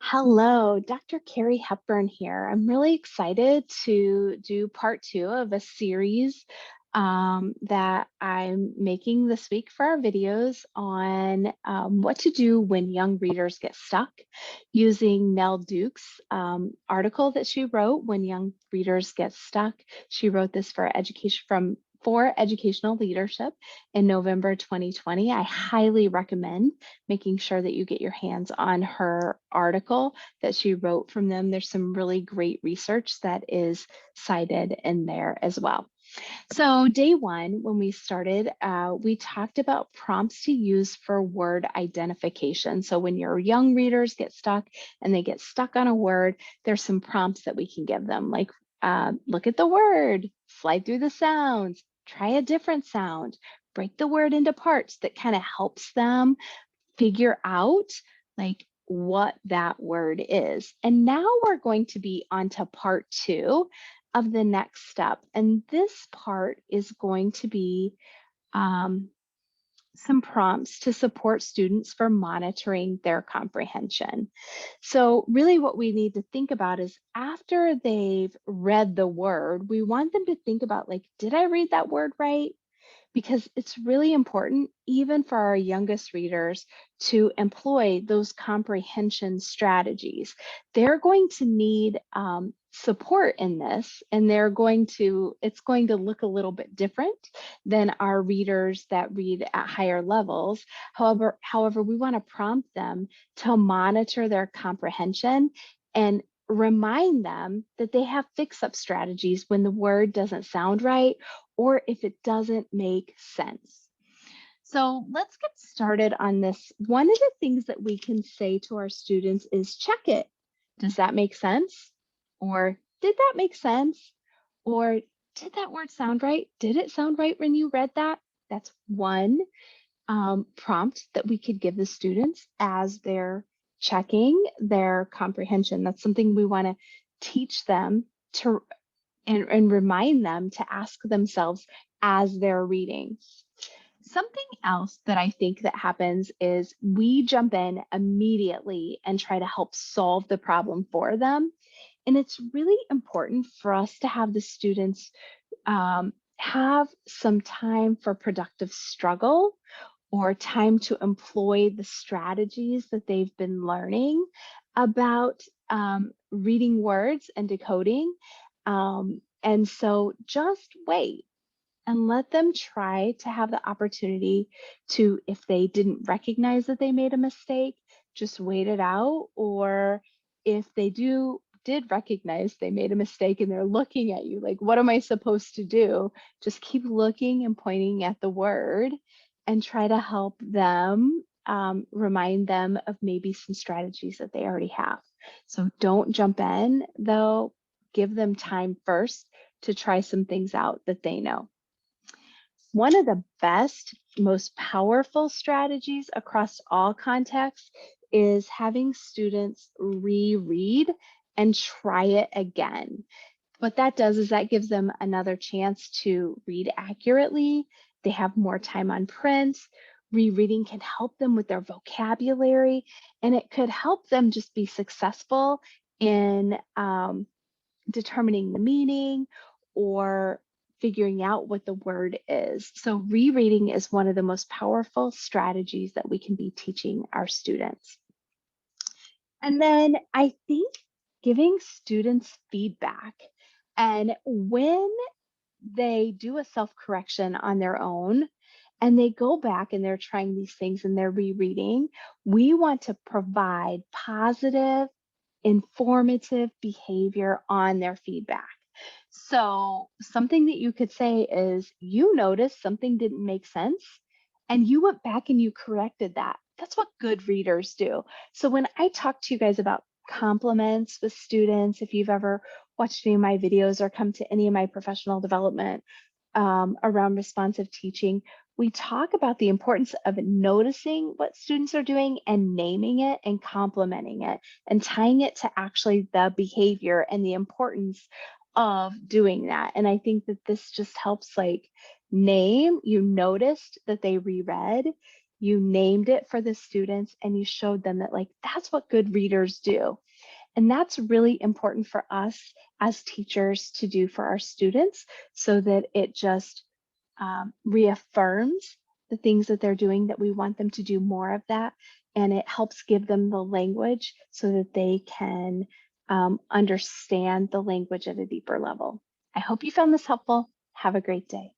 Hello, Dr. Carrie Hepburn here. I'm really excited to do part two of a series that I'm making this week for our videos on what to do when young readers get stuck, using Nell Duke's article that she wrote, When Young Readers Get Stuck. She wrote this for educational leadership in November 2020. I highly recommend making sure that you get your hands on her article that she wrote from them. There's some really great research that is cited in there as well. So day one, when we started, we talked about prompts to use for word identification. So when your young readers get stuck and they get stuck on a word, there's some prompts that we can give them, like look at the word, slide through the sounds, try a different sound, break the word into parts. That kind of helps them figure out like what that word is. And now we're going to be on to part two of the next step. And this part is going to be some prompts to support students for monitoring their comprehension. So really what we need to think about is after they've read the word, we want them to think about like, did I read that word right? Because it's really important, even for our youngest readers, to employ those comprehension strategies. They're going to need support in this, and it's going to look a little bit different than our readers that read at higher levels. However, we want to prompt them to monitor their comprehension and remind them that they have fix-up strategies when the word doesn't sound right or if it doesn't make sense. So let's get started on this. One of the things that we can say to our students is check it. Does that make sense? Or did that make sense? Or did that word sound right? Did it sound right when you read that? That's one prompt that we could give the students as they're checking their comprehension. That's something we want to teach them to and remind them to ask themselves as they're reading. Something else that I think that happens is we jump in immediately and try to help solve the problem for them. And it's really important for us to have the students have some time for productive struggle or time to employ the strategies that they've been learning about reading words and decoding. And so just wait and let them try to have the opportunity to, if they didn't recognize that they made a mistake, just wait it out. Or if they did recognize they made a mistake and they're looking at you like, what am I supposed to do? Just keep looking and pointing at the word and try to help them, remind them of maybe some strategies that they already have. So don't jump in though, give them time first to try some things out that they know. One of the best, most powerful strategies across all contexts is having students reread and try it again. What that does is that gives them another chance to read accurately. They have more time on print. Rereading can help them with their vocabulary, and it could help them just be successful in determining the meaning or figuring out what the word is. So rereading is one of the most powerful strategies that we can be teaching our students. And then I think giving students feedback. And when they do a self-correction on their own and they go back and they're trying these things and they're rereading, we want to provide positive, informative behavior on their feedback. So something that you could say is, you noticed something didn't make sense and you went back and you corrected that. That's what good readers do. So when I talk to you guys about compliments with students, if you've ever watched any of my videos or come to any of my professional development around responsive teaching, we talk about the importance of noticing what students are doing and naming it and complimenting it and tying it to actually the behavior and the importance of doing that. And I think that this just helps, like, name, you noticed that they reread. you named it for the students, and you showed them that like that's what good readers do. And that's really important for us as teachers to do for our students so that it just reaffirms the things that they're doing, that we want them to do more of that. And it helps give them the language so that they can understand the language at a deeper level. I hope you found this helpful. Have a great day.